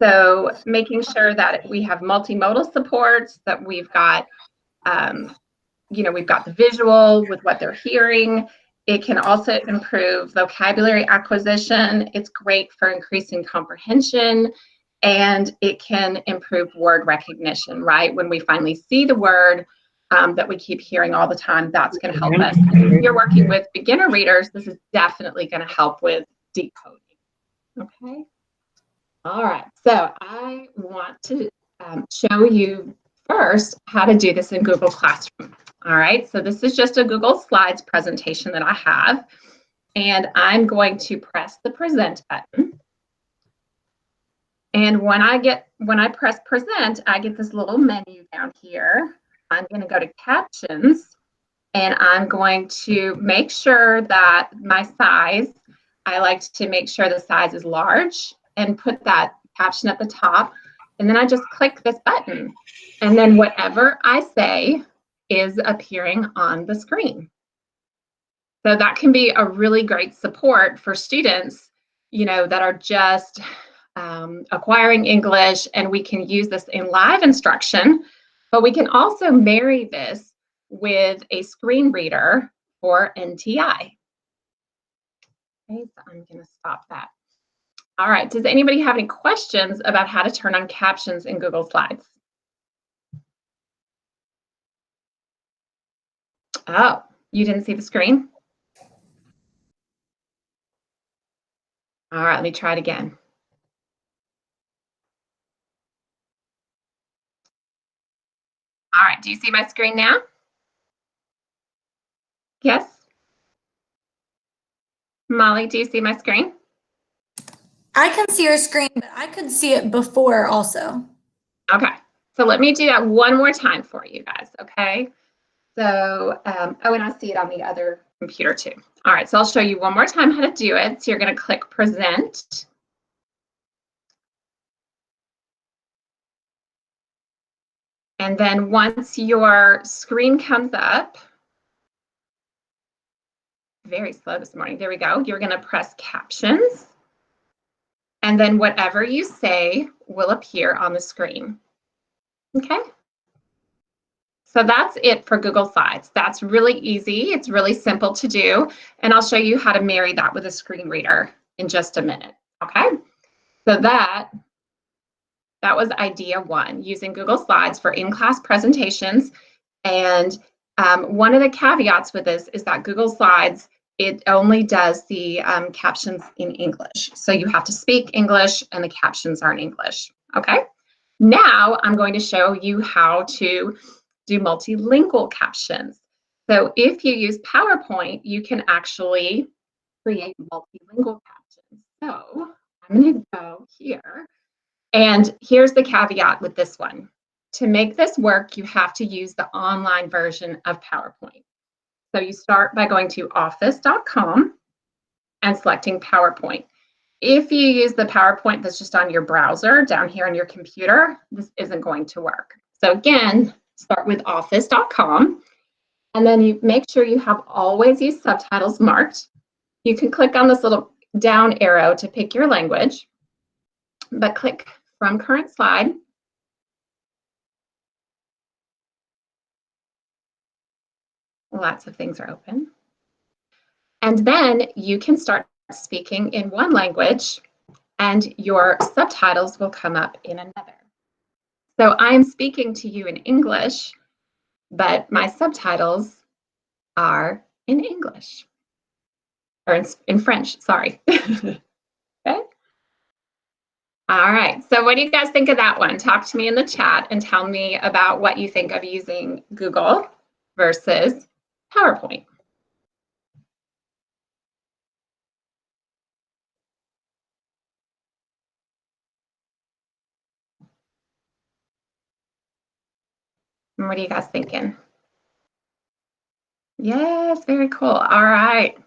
So making sure that we have multimodal supports, that we've got, we've got the visual with what they're hearing. It can also improve vocabulary acquisition. It's great for increasing comprehension, and it can improve word recognition, right? When we finally see the word that we keep hearing all the time, that's going to help us. If you're working with beginner readers, this is definitely going to help with decoding. Okay. All right. So I want to show you first how to do this in Google Classroom. All right. So this is just a Google Slides presentation that I have, and I'm going to press the present button. And when I press present, I get this little menu down here. I'm going to go to captions, and I'm going to make sure that my size, I like to make sure the size is large and put that caption at the top. And then I just click this button. And then whatever I say is appearing on the screen. So that can be a really great support for students, that are just acquiring English, and we can use this in live instruction, but we can also marry this with a screen reader for NTI. Okay, so I'm going to stop that. All right, does anybody have any questions about how to turn on captions in Google Slides? Oh, you didn't see the screen? All right, let me try it again. All right, do you see my screen now? Yes? Molly, do you see my screen? I can see your screen, but I could see it before also. Okay, so let me do that one more time for you guys, okay? So, oh, and I see it on the other computer too. All right, so I'll show you one more time how to do it. So you're going to click present. And then once your screen comes up, very slow this morning, there we go. You're going to press captions. And then whatever you say will appear on the screen. Okay. So that's it for Google Slides. That's really easy. It's really simple to do. And I'll show you how to marry that with a screen reader in just a minute. Okay. So that was idea one, using Google Slides for in-class presentations. And one of the caveats with this is that Google Slides, it only does the captions in English. So you have to speak English and the captions are in English. Okay. Now I'm going to show you how to do multilingual captions. So if you use PowerPoint, you can actually create multilingual captions. So I'm going to go here. And here's the caveat with this one. To make this work, you have to use the online version of PowerPoint. So you start by going to office.com and selecting PowerPoint. If you use the PowerPoint that's just on your browser down here on your computer, this isn't going to work. So again, start with office.com, and then you make sure you have always use subtitles marked. You can click on this little down arrow to pick your language, but click from current slide. Lots of things are open. And then you can start speaking in one language and your subtitles will come up in another. So I'm speaking to you in English, but my subtitles are in English, or in French, sorry. Okay. All right, so what do you guys think of that one? Talk to me in the chat and tell me about what you think of using Google versus PowerPoint. And what are you guys thinking? Yes, very cool. All right.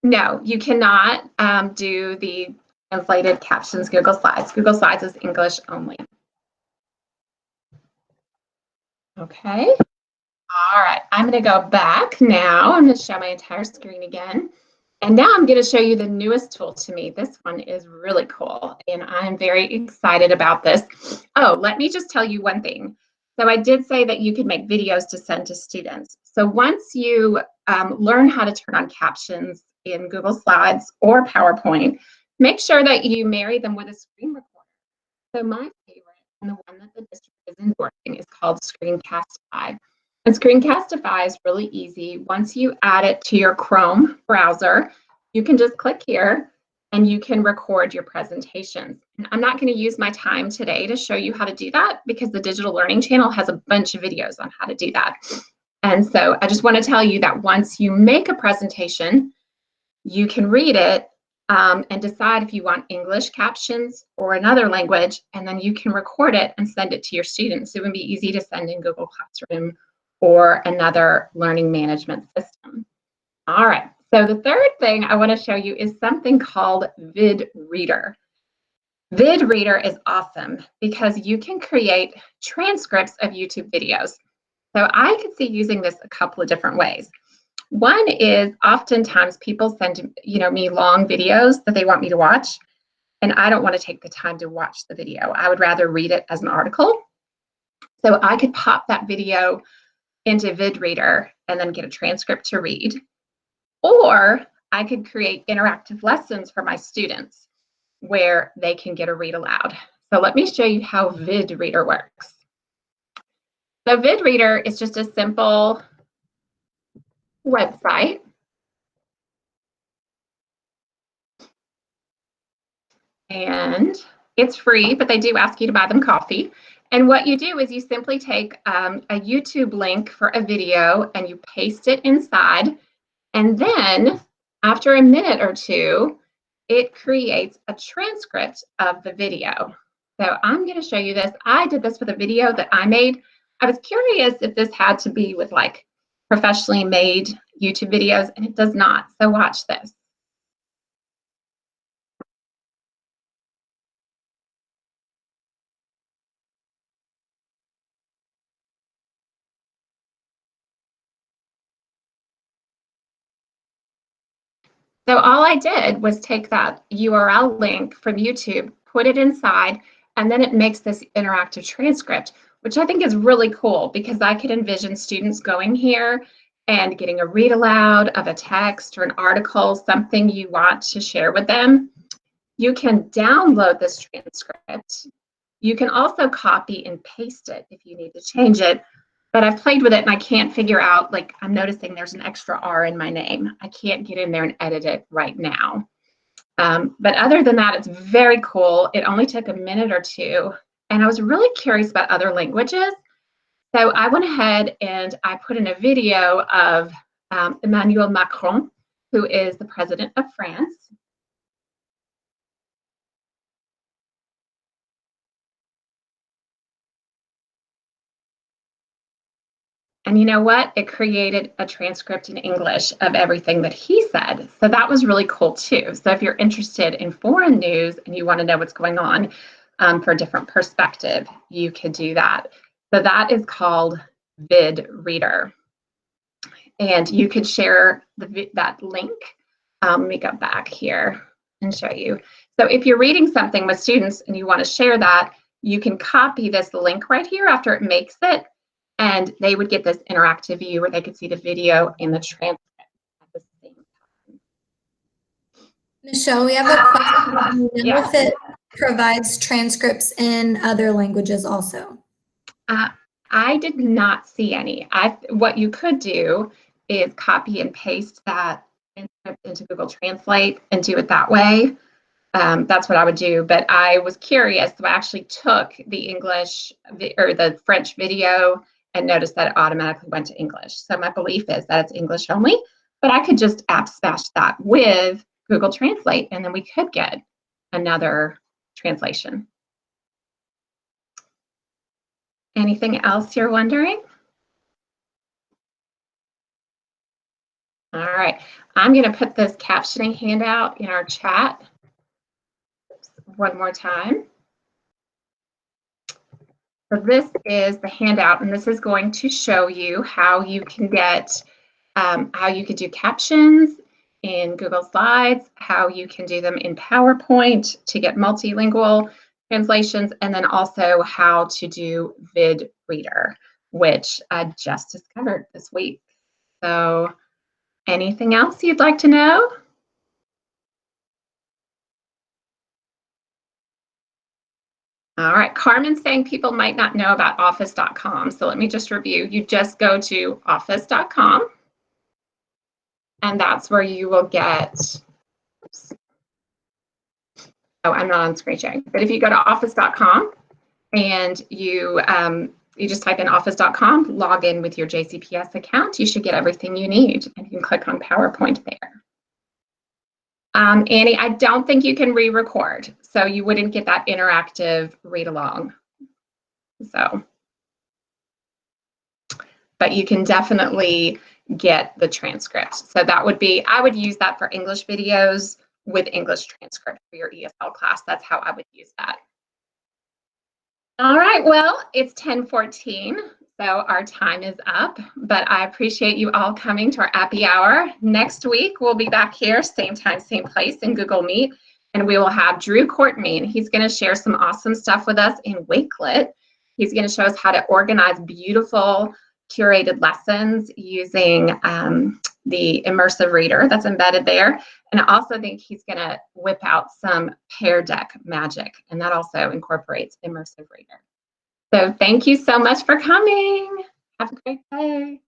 No, you cannot do the translated captions Google Slides. Google Slides is English only. Okay. All right, I'm going to go back now. I'm going to show my entire screen again. And now I'm going to show you the newest tool to me. This one is really cool, and I'm very excited about this. Oh, let me just tell you one thing. So I did say that you could make videos to send to students. So once you learn how to turn on captions in Google Slides or PowerPoint, make sure that you marry them with a screen recorder. So my favorite, and the one that the district is endorsing, is called Screencastify. And Screencastify is really easy. Once you add it to your Chrome browser, you can just click here and you can record your presentations. And I'm not going to use my time today to show you how to do that because the Digital Learning Channel has a bunch of videos on how to do that. And so I just want to tell you that once you make a presentation, you can read it and decide if you want English captions or another language, and then you can record it and send it to your students. It would be easy to send in Google Classroom or another learning management system. All right, so the third thing I want to show you is something called VidReader. VidReader is awesome because you can create transcripts of YouTube videos. So I could see using this a couple of different ways. One is oftentimes people send me long videos that they want me to watch, and I don't want to take the time to watch the video. I would rather read it as an article. So I could pop that video into VidReader and then get a transcript to read. Or I could create interactive lessons for my students where they can get a read aloud. So let me show you how VidReader works. So VidReader is just a simple website. And it's free, but they do ask you to buy them coffee. And what you do is you simply take a YouTube link for a video and you paste it inside. And then after a minute or two, it creates a transcript of the video. So I'm going to show you this. I did this with a video that I made. I was curious if this had to be with like professionally made YouTube videos, and it does not. So watch this. So all I did was take that URL link from YouTube, put it inside, and then it makes this interactive transcript, which I think is really cool because I could envision students going here and getting a read aloud of a text or an article, something you want to share with them. You can download this transcript. You can also copy and paste it if you need to change it. But I've played with it and I can't figure out, like, I'm noticing there's an extra R in my name. I can't get in there and edit it right now. But other than that, it's very cool. It only took a minute or two. And I was really curious about other languages. So I went ahead and I put in a video of Emmanuel Macron, who is the president of France. And you know what? It created a transcript in English of everything that he said. So that was really cool too. So if you're interested in foreign news and you want to know what's going on for a different perspective, you could do that. So that is called VidReader. And you could share that link. Let me go back here and show you. So if you're reading something with students and you want to share that, you can copy this link right here after it makes it, and they would get this interactive view where they could see the video and the transcript at the same time. Michelle, we have a question. Yeah. If it provides transcripts in other languages also. I did not see any. What you could do is copy and paste that transcript into Google Translate and do it that way. That's what I would do. But I was curious, so I actually took the English or the French video and noticed that it automatically went to English. So my belief is that it's English only, but I could just app smash that with Google Translate, and then we could get another translation. Anything else you're wondering? All right, I'm going to put this captioning handout in our chat one more time. So this is the handout, and this is going to show you how you can get, how you could do captions in Google Slides, how you can do them in PowerPoint to get multilingual translations, and then also how to do VidReader, which I just discovered this week. So anything else you'd like to know? All right, Carmen's saying people might not know about office.com. So let me just review. You just go to office.com, and that's where you will get, oops. Oh, I'm not on screen sharing, but if you go to office.com and you just type in office.com, log in with your JCPS account, you should get everything you need, and you can click on PowerPoint there. Annie, I don't think you can re-record, so you wouldn't get that interactive read along. So, but you can definitely get the transcript. So that would be, I would use that for English videos with English transcript for your ESL class. That's how I would use that. All right, well, it's 10:14, so our time is up, but I appreciate you all coming to our Appy Hour. Next week, we'll be back here, same time, same place in Google Meet, and we will have Drew Courtney, and he's gonna share some awesome stuff with us in Wakelet. He's gonna show us how to organize beautiful curated lessons using the immersive reader that's embedded there. And I also think he's going to whip out some Pear Deck magic, and that also incorporates immersive reader. So thank you so much for coming. Have a great day.